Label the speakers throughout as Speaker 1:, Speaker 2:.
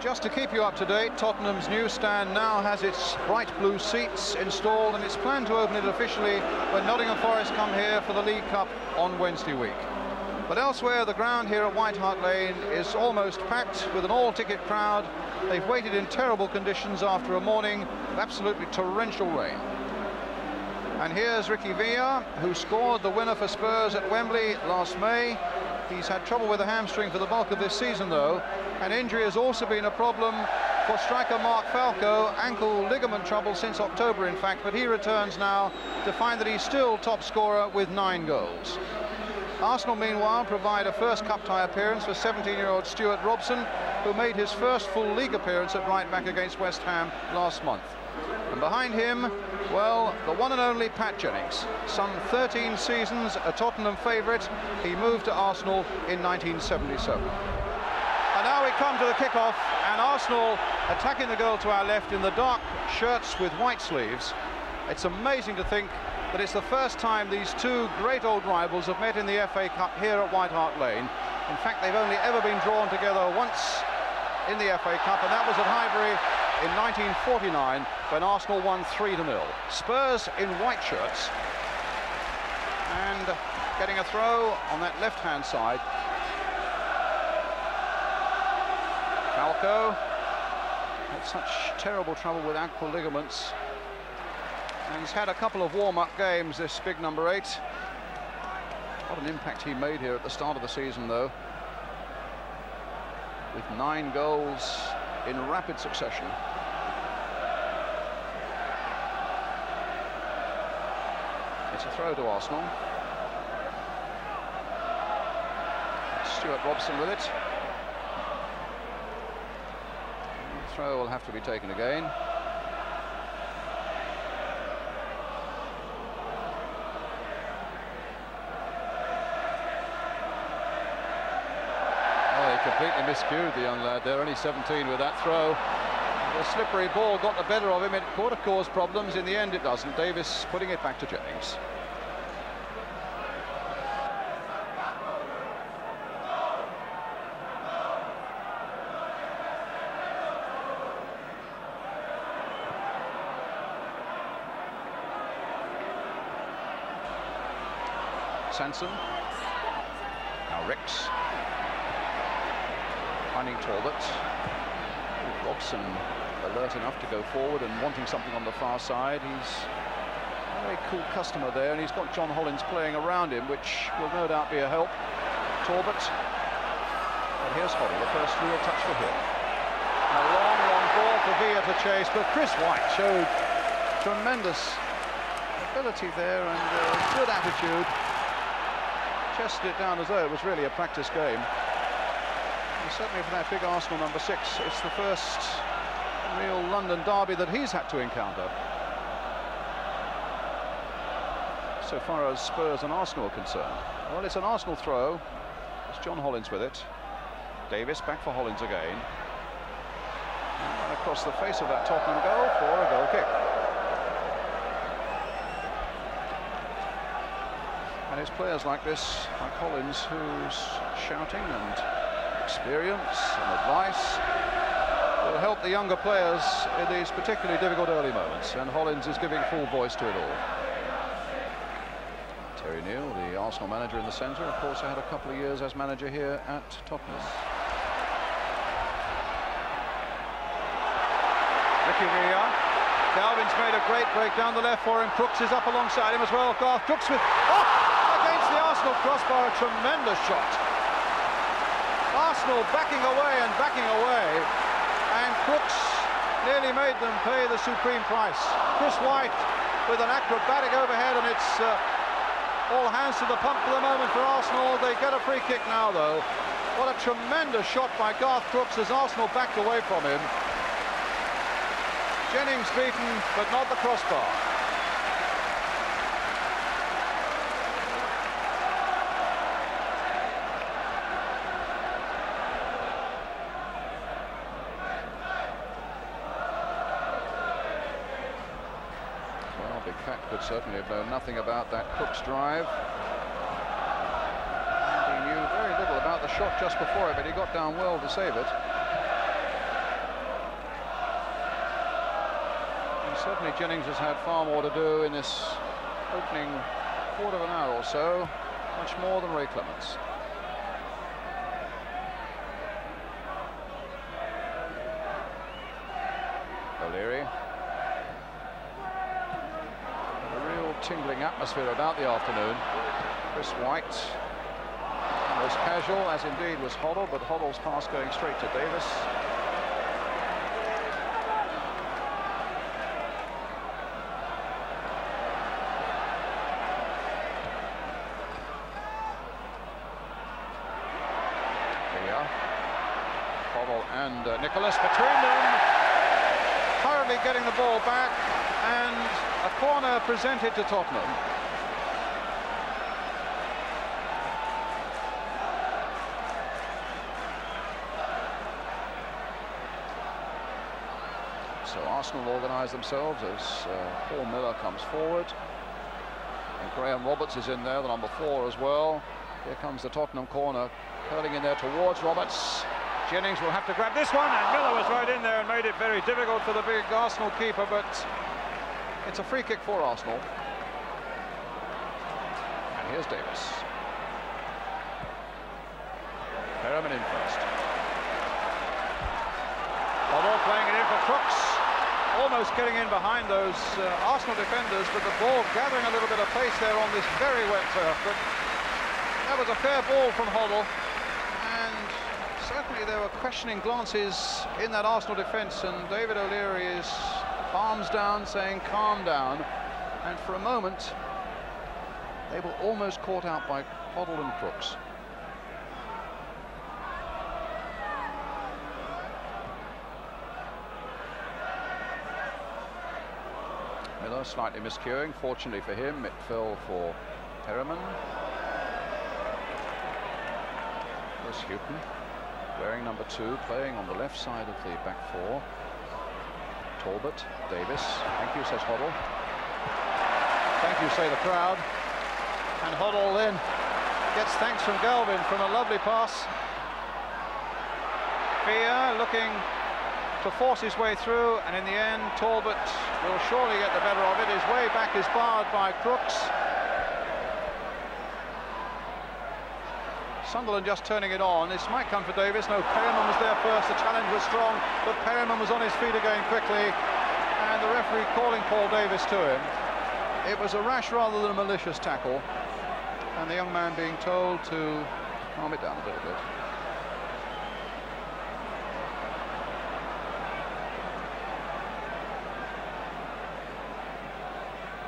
Speaker 1: Just to keep you up to date, Tottenham's new stand now has its bright blue seats installed, and it's planned to open it officially when Nottingham Forest come here for the League Cup on Wednesday week. But elsewhere, the ground here at White Hart Lane is almost packed with an all-ticket crowd. They've waited in terrible conditions after a morning of absolutely torrential rain. And here's Ricky Villa, who scored the winner for Spurs at Wembley last May. He's had trouble with a hamstring for the bulk of this season, though, and injury has also been a problem for striker Mark Falco. Ankle ligament trouble since October, in fact, but he returns now to find that he's still top scorer with 9 goals. Arsenal, meanwhile, provide a first cup tie appearance for 17-year-old Stuart Robson, who made his first full league appearance at right back against West Ham last month. And behind him, well, the one and only Pat Jennings. Some 13 seasons, a Tottenham favourite. He moved to Arsenal in 1977. And now we come to the kickoff, and Arsenal attacking the goal to our left in the dark shirts with white sleeves. It's amazing to think that it's the first time these two great old rivals have met in the FA Cup here at White Hart Lane. In fact, they've only ever been drawn together once in the FA Cup, and that was at Highbury in 1949 when Arsenal won 3-0. Spurs in white shirts, and getting a throw on that left-hand side. Falco had such terrible trouble with ankle ligaments, and he's had a couple of warm-up games, this big number 8. What an impact he made here at the start of the season, though, with 9 goals in rapid succession. It's a throw to Arsenal. Stuart Robson with it. The throw will have to be taken again. Oh, he completely miscued the young lad there, only 17 with that throw. The slippery ball got the better of him. It could have caused problems. In the end, it doesn't. Davis putting it back to Jennings. Sanson. Now Ricks. Finding Talbot. Robson alert enough to go forward and wanting something on the far side. He's a very cool customer there, and he's got John Hollins playing around him, which will no doubt be a help. Talbot. And here's Hoddle, the first real touch for him. A long, long ball for Villa to chase, but Chris White showed tremendous ability there and good attitude. Chested it down as though it was really a practice game. And certainly for that big Arsenal number 6, it's the first real London derby that he's had to encounter. So far as Spurs and Arsenal are concerned. Well, it's an Arsenal throw. It's John Hollins with it. Davis back for Hollins again. And across the face of that Tottenham goal for a goal kick. And it's players like this, like Hollins, who's shouting and experience and advice will help the younger players in these particularly difficult early moments, and Hollins is giving full voice to it all. Terry Neal, the Arsenal manager in the centre, of course, had a couple of years as manager here at Tottenham. Ricky Villa. Galvin's made a great break down the left for him. Crooks is up alongside him as well. Garth Crooks with... against the Arsenal crossbar, a tremendous shot. Arsenal backing away and backing away, and Crooks nearly made them pay the supreme price. Chris White with an acrobatic overhead, and it's all hands to the pump for the moment for Arsenal. They get a free kick now, though. What a tremendous shot by Garth Crooks as Arsenal backed away from him. Jennings beaten, but not the crossbar. Big Pat could certainly have known nothing about that Crooks drive. And he knew very little about the shot just before it, but he got down well to save it. Certainly Jennings has had far more to do in this opening quarter of an hour or so, much more than Ray Clements. O'Leary. A real tingling atmosphere about the afternoon. Chris White was casual, as indeed was Hoddle, but Hoddle's pass going straight to Davis. And Nicholas between them, hurriedly getting the ball back, and a corner presented to Tottenham. So Arsenal organise themselves as Paul Miller comes forward, and Graham Roberts is in there, the number 4 as well. Here comes the Tottenham corner, curling in there towards Roberts. Jennings will have to grab this one, and Miller was right in there and made it very difficult for the big Arsenal keeper, but it's a free kick for Arsenal. And here's Davis. Perriman in first. Hoddle playing it in for Crooks, almost getting in behind those Arsenal defenders, but the ball gathering a little bit of pace there on this very wet turf. But that was a fair ball from Hoddle. Certainly there were questioning glances in that Arsenal defence, and David O'Leary is palms down, saying calm down, and for a moment they were almost caught out by Hoddle and Crooks. Miller slightly miscuing, fortunately for him it fell for Perriman. There's Houghton, wearing number 2, playing on the left side of the back 4. Talbot, Davis. Thank you, says Hoddle. Thank you, say the crowd. And Hoddle then gets thanks from Galvin from a lovely pass. Villa looking to force his way through, and in the end Talbot will surely get the better of it. His way back is barred by Crooks. Sunderland just turning it on. This might come for Davis. No, Perriman was there first. The challenge was strong, but Perriman was on his feet again quickly, and the referee calling Paul Davis to him. It was a rash rather than a malicious tackle, and the young man being told to calm it down a little bit.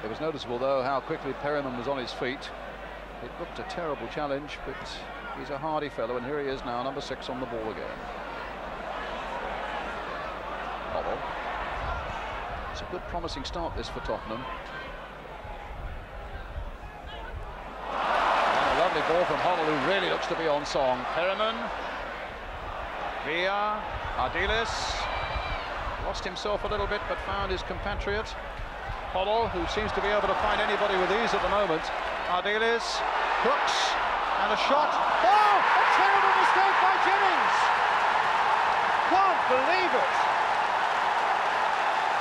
Speaker 1: It was noticeable, though, how quickly Perriman was on his feet. It looked a terrible challenge, but he's a hardy fellow, and here he is now, number 6 on the ball again. Hoddle. It's a good, promising start, this, for Tottenham. And a lovely ball from Hoddle, who really looks to be on song. Perriman. Villa. Ardiles. Lost himself a little bit, but found his compatriot. Hoddle, who seems to be able to find anybody with ease at the moment. Ardiles, Crooks, and a shot. Oh, a terrible mistake by Jennings. Can't believe it.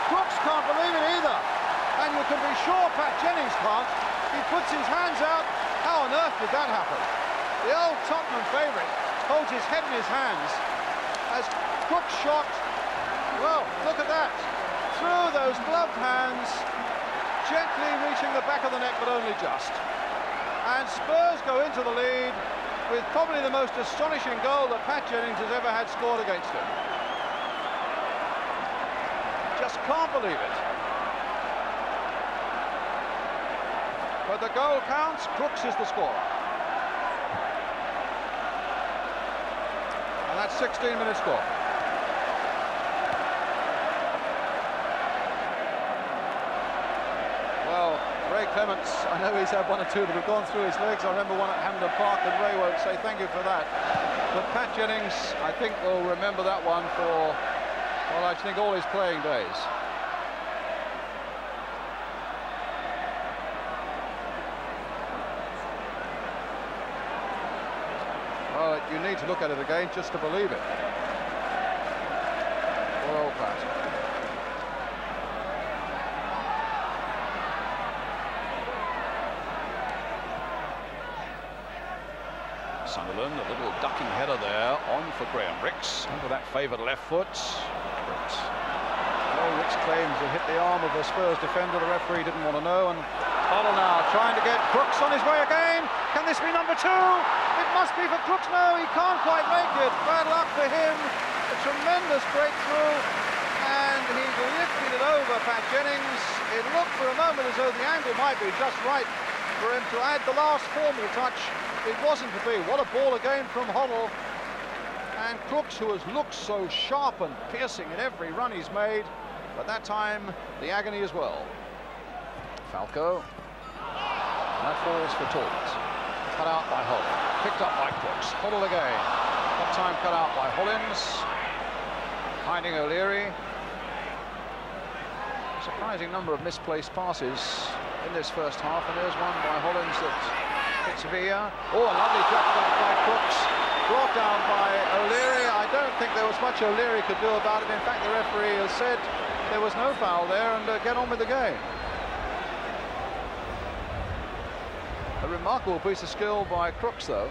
Speaker 1: Crooks can't believe it either. And you can be sure Pat Jennings can't. He puts his hands out. How on earth did that happen? The old Tottenham favourite holds his head in his hands as Crooks shot. Well, look at that. Through those gloved hands, gently reaching the back of the net, but only just. And Spurs go into the lead with probably the most astonishing goal that Pat Jennings has ever had scored against him. Just can't believe it. But the goal counts. Crooks is the scorer. And that's 16-minute score. Ray Clements, I know he's had 1 or 2 that have gone through his legs. I remember one at Hampden Park, and Ray won't say thank you for that. But Pat Jennings, I think, will remember that one for, well, I think all his playing days. Well, you need to look at it again just to believe it. Poor old Pat. Sunderland. A little ducking header there on for Graham Rix under that favoured left foot. But no, Rix claims to hit the arm of the Spurs defender. The referee didn't want to know. And Hoddle now trying to get Crooks on his way again. Can this be number 2? It must be for Crooks. No, he can't quite make it. Bad luck for him. A tremendous breakthrough. And he's lifted it over Pat Jennings. It looked for a moment as though the angle might be just right for him to add the last formal touch. It wasn't to be. What a ball again from Hoddle. And Crooks, who has looked so sharp and piercing in every run he's made, but that time the agony as well. Falco. And that falls for Talbot. Cut out by Hoddle. Picked up by Crooks. Hoddle again. That time cut out by Hollins. Finding O'Leary. Surprising number of misplaced passes in this first half, and there's one by Hollins that hits Villa. Oh, a lovely drop back by Crooks, brought down by O'Leary. I don't think there was much O'Leary could do about it. In fact, the referee has said there was no foul there, and get on with the game. A remarkable piece of skill by Crooks, though.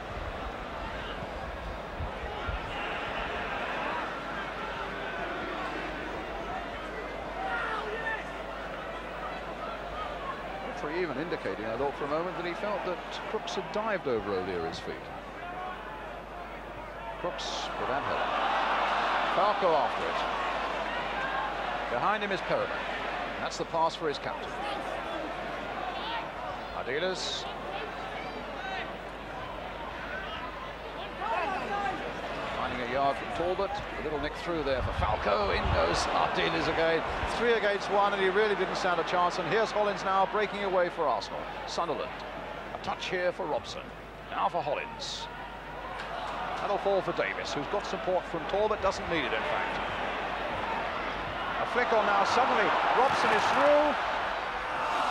Speaker 1: Even indicating, I thought for a moment, that he felt that Crooks had dived over O'Leary's feet. Crooks with that header. Falco after it. Behind him is Perriman. That's the pass for his captain. Ardiles. Finding a yard from Talbot. A little nick through there for Falco. In goes Ardiles again. 3 against 1, and he really didn't stand a chance. And here's Hollins now breaking away for Arsenal. Sunderland. A touch here for Robson. Now for Hollins. That'll fall for Davis, who's got support from Talbot. Doesn't need it, in fact. A flick on now. Suddenly, Robson is through.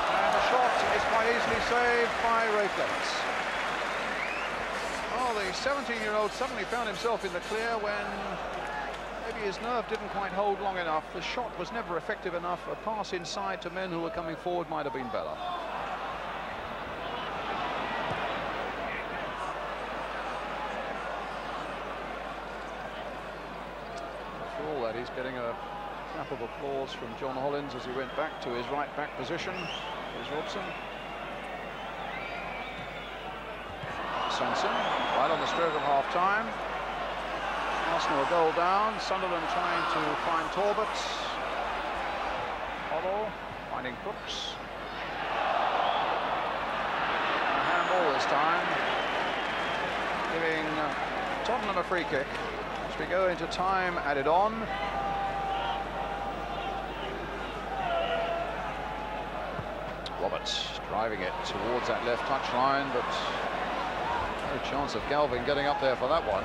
Speaker 1: And the shot is quite easily saved by Ray Clements. Oh, the 17-year-old suddenly found himself in the clear when maybe his nerve didn't quite hold long enough. The shot was never effective enough. A pass inside to men who were coming forward might have been better. For all that, he's getting a clap of applause from John Hollins as he went back to his right back position. Here's Robson. Svensson, right on the stroke of half-time. Arsenal a goal down. Sunderland trying to find Talbot. Hoddle finding Crooks. A handball this time, giving Tottenham a free kick as we go into time added on. Roberts driving it towards that left touch line, but no chance of Galvin getting up there for that one.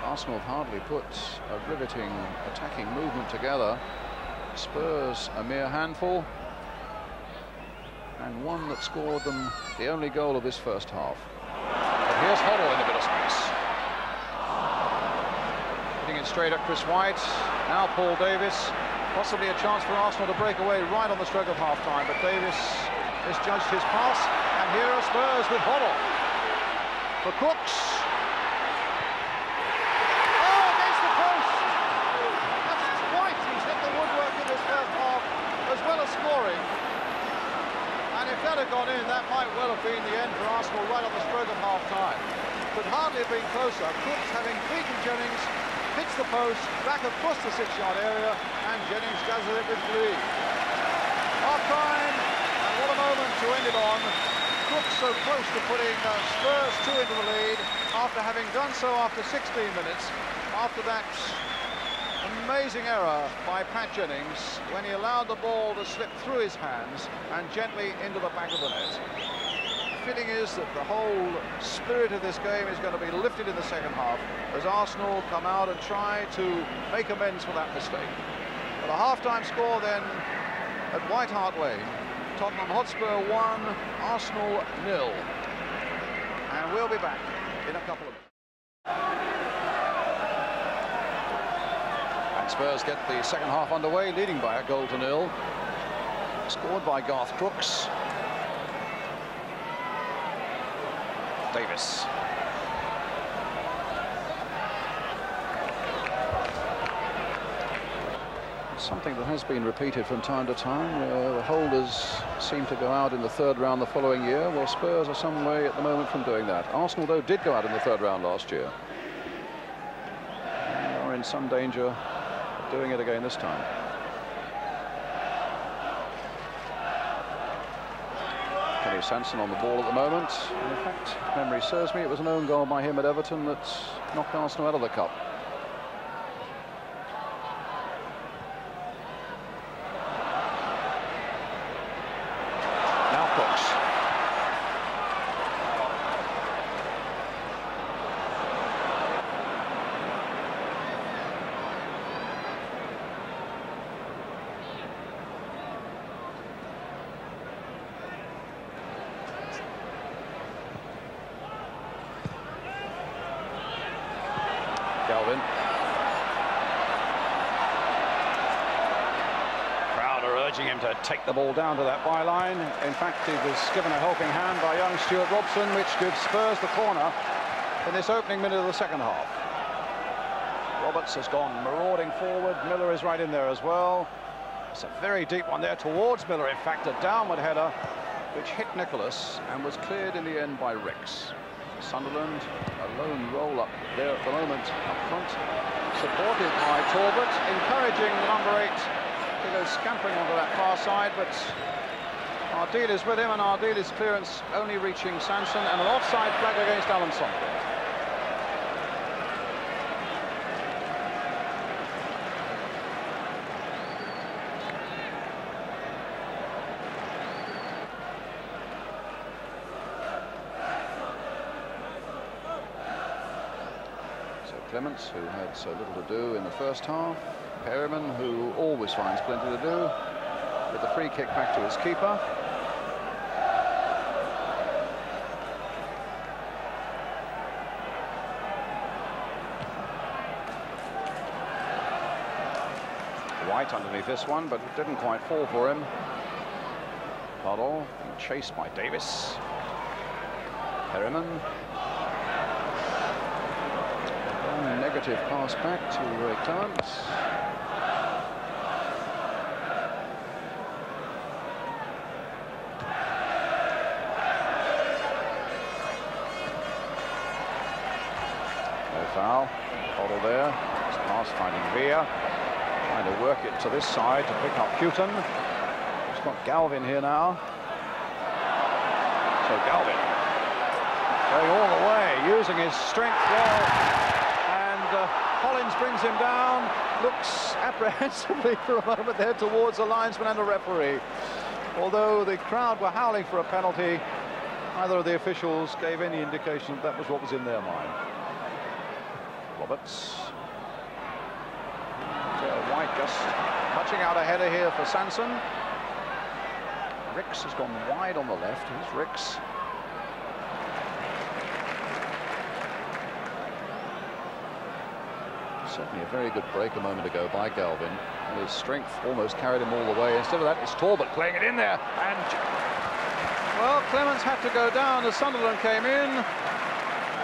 Speaker 1: Arsenal have hardly put a riveting attacking movement together. Spurs a mere handful, and one that scored them the only goal of this first half. But here's Hoddle in a bit of space. Hitting it straight at Chris White. Now Paul Davis. Possibly a chance for Arsenal to break away right on the stroke of half-time, but Davis misjudged his pass, and here are Spurs with Hoddle. For Crooks. Oh, against the post! That's White who's hit the woodwork in this first half, as well as scoring. And if that had gone in, that might well have been the end for Arsenal right on the stroke of half-time. Could hardly have been closer. Crooks, having beaten Jennings, hits the post, back across the 6-yard area, and Jennings does it with glee. Half-time, and what a moment to end it on. Crooks so close to putting Spurs 2 into the lead, after having done so after 16 minutes, after that amazing error by Pat Jennings, when he allowed the ball to slip through his hands and gently into the back of the net. Fitting is that the whole spirit of this game is going to be lifted in the second half as Arsenal come out and try to make amends for that mistake. But a half-time score then at White Hart Lane. Tottenham Hotspur 1, Arsenal 0. And we'll be back in a couple of minutes. Spurs get the second half underway, leading by a goal to nil. Scored by Garth Crooks. Davis. Something that has been repeated from time to time, where the holders seem to go out in the third round the following year. Well, Spurs are some way at the moment from doing that. Arsenal, though, did go out in the third round last year. They are in some danger of doing it again this time. Kenny Sanson on the ball at the moment. In fact, if memory serves me, it was an own goal by him at Everton that knocked Arsenal out of the cup. Galvin. Crowd are urging him to take the ball down to that byline. In fact, he was given a helping hand by young Stuart Robson, which gives Spurs the corner in this opening minute of the second half. Roberts has gone marauding forward. Miller is right in there as well. It's a very deep one there towards Miller. In fact, a downward header which hit Nicholas and was cleared in the end by Ricks. Sunderland, a lone roll up there at the moment up front, supported by Talbot, encouraging number 8 to go scampering onto that far side, but Ardil is with him, and Ardil's clearance only reaching Sanson, and an offside flag against Alan Sunderland. Clements, who had so little to do in the first half. Perryman, who always finds plenty to do, with the free kick back to his keeper. White underneath this one, but it didn't quite fall for him. Puddle being chased by Davis. Perryman. Negative pass back to Clements. No foul. Bottle there. It's pass finding Villa. Trying to work it to this side to pick up Houghton. He's got Galvin here now. So Galvin going all the way, using his strength well. Collins brings him down, looks apprehensively for a moment there towards the linesman and the referee. Although the crowd were howling for a penalty, neither of the officials gave any indication that was what was in their mind. Roberts. White just touching out a header here for Sanson. Ricks has gone wide on the left. Here's Ricks. Certainly a very good break a moment ago by Galvin. And his strength almost carried him all the way. Instead of that, it's Talbot playing it in there. And well, Clements had to go down as Sunderland came in.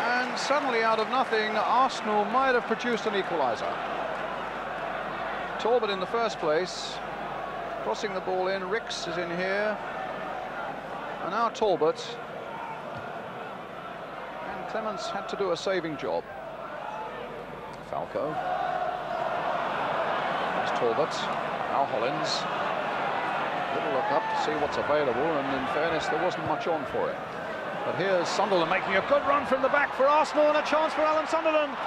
Speaker 1: And suddenly, out of nothing, Arsenal might have produced an equaliser. Talbot in the first place, crossing the ball in. Ricks is in here. And now Talbot. And Clements had to do a saving job. Falco. There's Talbot. Now Hollins. Little look up to see what's available, and in fairness, there wasn't much on for it. But here's Sunderland making a good run from the back for Arsenal, and a chance for Alan Sunderland.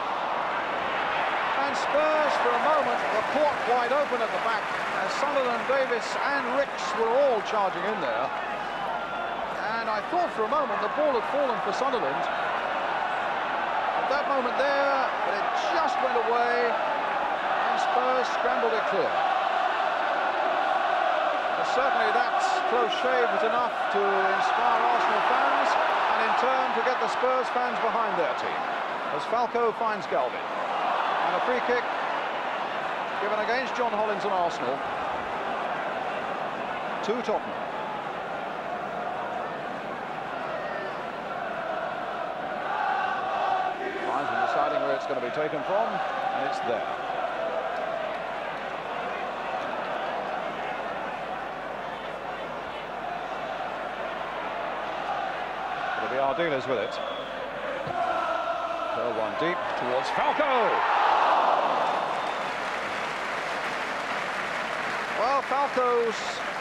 Speaker 1: And Spurs, for a moment, were caught wide open at the back, as Sunderland, Davis and Ricks were all charging in there. And I thought for a moment the ball had fallen for Sunderland. That moment there, but it just went away, and Spurs scrambled it clear. But certainly that close shave was enough to inspire Arsenal fans, and in turn to get the Spurs fans behind their team, as Falco finds Galvin. And a free kick given against John Hollins and Arsenal to Tottenham. Linesman deciding where it's going to be taken from, and it's there. It'll be our dealers with it. Curl one deep towards Falco. Well, Falco's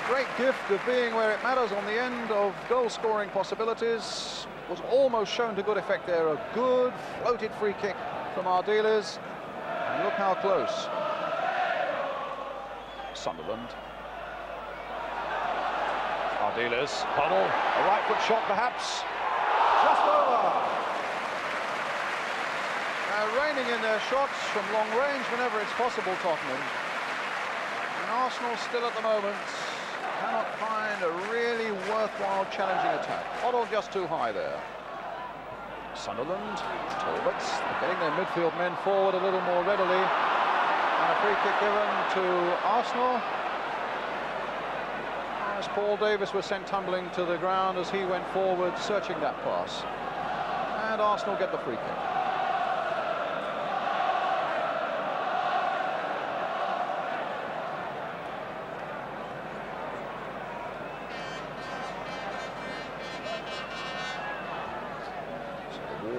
Speaker 1: great gift of being where it matters on the end of goal-scoring possibilities was almost shown to good effect there. A good floated free kick from our dealers. And look how close. Sunderland. Our dealers. Huddle. A right foot shot perhaps. Just over. Reining in their shots from long range whenever it's possible, Tottenham. And Arsenal still at the moment cannot find a really worthwhile challenging attack. Hoddle just too high there. Sunderland, Talbots, getting their midfield men forward a little more readily. And a free kick given to Arsenal. As Paul Davis was sent tumbling to the ground as he went forward, searching that pass. And Arsenal get the free kick.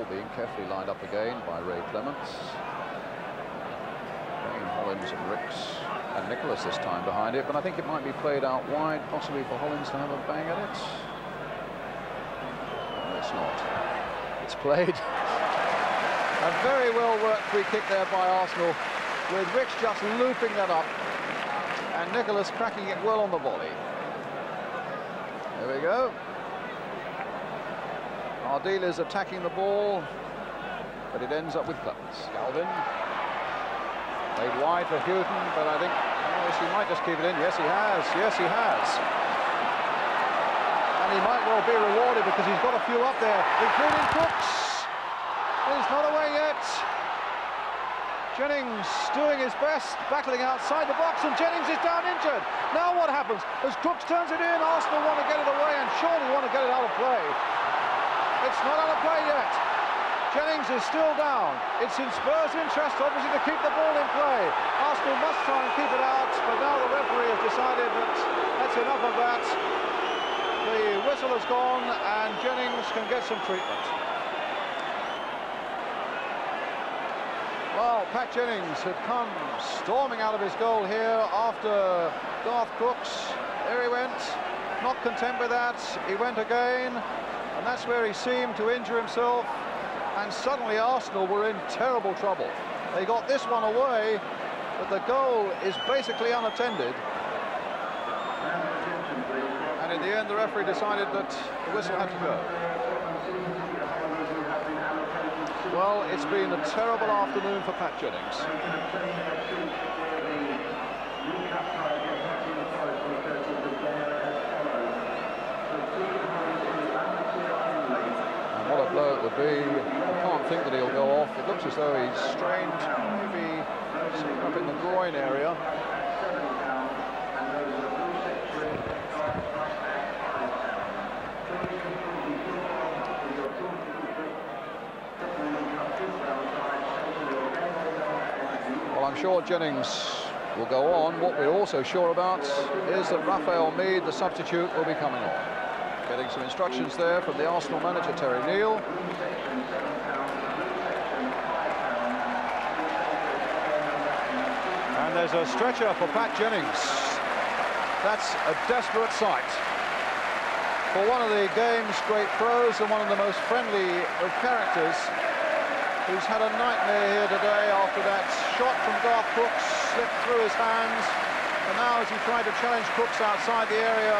Speaker 1: Being carefully lined up again by Ray Clements. Hollins and Ricks and Nicholas this time behind it, but I think it might be played out wide, possibly for Hollins to have a bang at it. No, it's not. It's played. A very well worked free kick there by Arsenal, with Ricks just looping that up and Nicholas cracking it well on the volley. There we go. Our dealers attacking the ball, but it ends up with Clements. Galvin played wide for Houghton, but I think he might just keep it in. Yes, he has. Yes, he has. And he might well be rewarded because he's got a few up there, including Crooks. He's not away yet. Jennings doing his best, battling outside the box, and Jennings is down injured. Now what happens? As Crooks turns it in, Arsenal want to get it away and surely want to get it out of play. It's not out of play yet. Jennings is still down. It's in Spurs' interest, obviously, to keep the ball in play. Arsenal must try and keep it out, but now the referee has decided that that's enough of that. The whistle has gone, and Jennings can get some treatment. Well, Pat Jennings had come storming out of his goal here after Garth Crooks. There he went. Not content with that, he went again. And that's where he seemed to injure himself, and suddenly Arsenal were in terrible trouble. They got this one away, but the goal is basically unattended. And in the end, the referee decided that the whistle had to go. Well, it's been a terrible afternoon for Pat Jennings. What a blow it would be. I can't think that he'll go off. It looks as though he's strained, maybe up in the groin area. Well, I'm sure Jennings will go on. What we're also sure about is that Raphael Mead, the substitute, will be coming on. Getting some instructions there from the Arsenal manager, Terry Neal. And there's a stretcher for Pat Jennings. That's a desperate sight. For one of the game's great pros and one of the most friendly of characters, who's had a nightmare here today after that shot from Garth Crooks slipped through his hands. And now as he tried to challenge Crooks outside the area,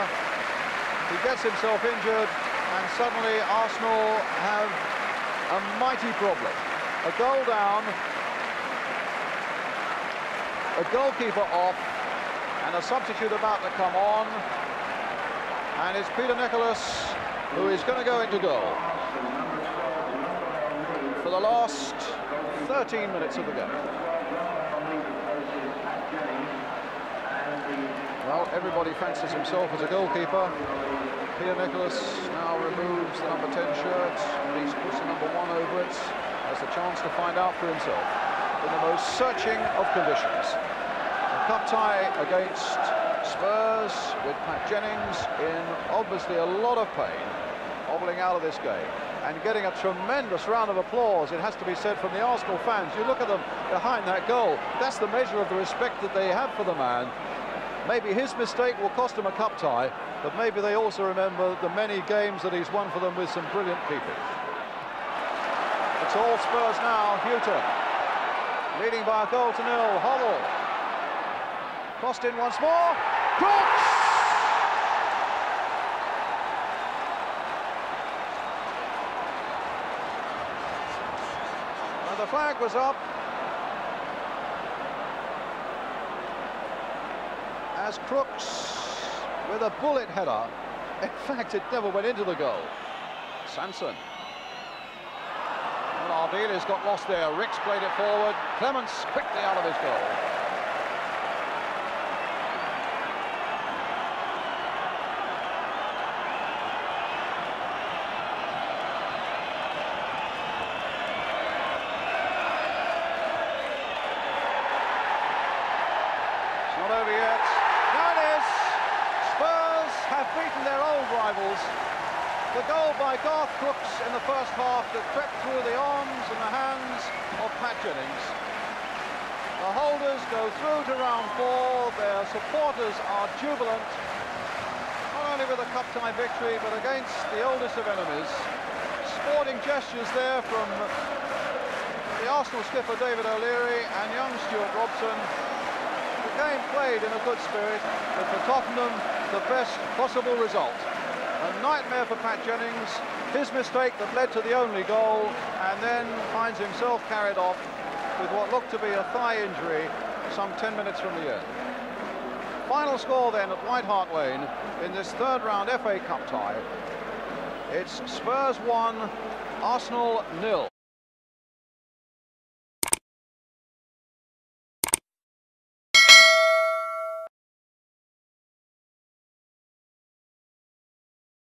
Speaker 1: he gets himself injured, and suddenly Arsenal have a mighty problem. A goal down, a goalkeeper off, and a substitute about to come on. And it's Peter Nicholas who is going to go into goal for the last 13 minutes of the game. Well, everybody fancies himself as a goalkeeper. Peter Nicholas now removes the number 10 shirt, and he puts the number 1 over it, has the chance to find out for himself in the most searching of conditions. A cup tie against Spurs with Pat Jennings in obviously a lot of pain, hobbling out of this game and getting a tremendous round of applause, it has to be said, from the Arsenal fans. You look at them behind that goal, that's the measure of the respect that they have for the man. Maybe his mistake will cost him a cup tie, but maybe they also remember the many games that he's won for them with some brilliant keeping. It's all Spurs now. Houghton leading by a goal to 0. Hoddle crossed in once more. Crooks! And the flag was up as Crooks with a bullet header. In fact, it never went into the goal. Sanson. Well, Ardeli's got lost there. Ricks played it forward. Clements quickly out of his goal. It's not over yet. Have beaten their old rivals. The goal by Garth Crooks in the first half that crept through the arms and the hands of Pat Jennings. The holders go through to round 4. Their supporters are jubilant, not only with a cup tie victory, but against the oldest of enemies. Sporting gestures there from the Arsenal skipper David O'Leary and young Stuart Robson. The game played in a good spirit, but for Tottenham, the best possible result. A nightmare for Pat Jennings, his mistake that led to the only goal, and then finds himself carried off with what looked to be a thigh injury some 10 minutes from the end. Final score then at White Hart Lane in this third round FA Cup tie. It's Spurs 1, Arsenal 0.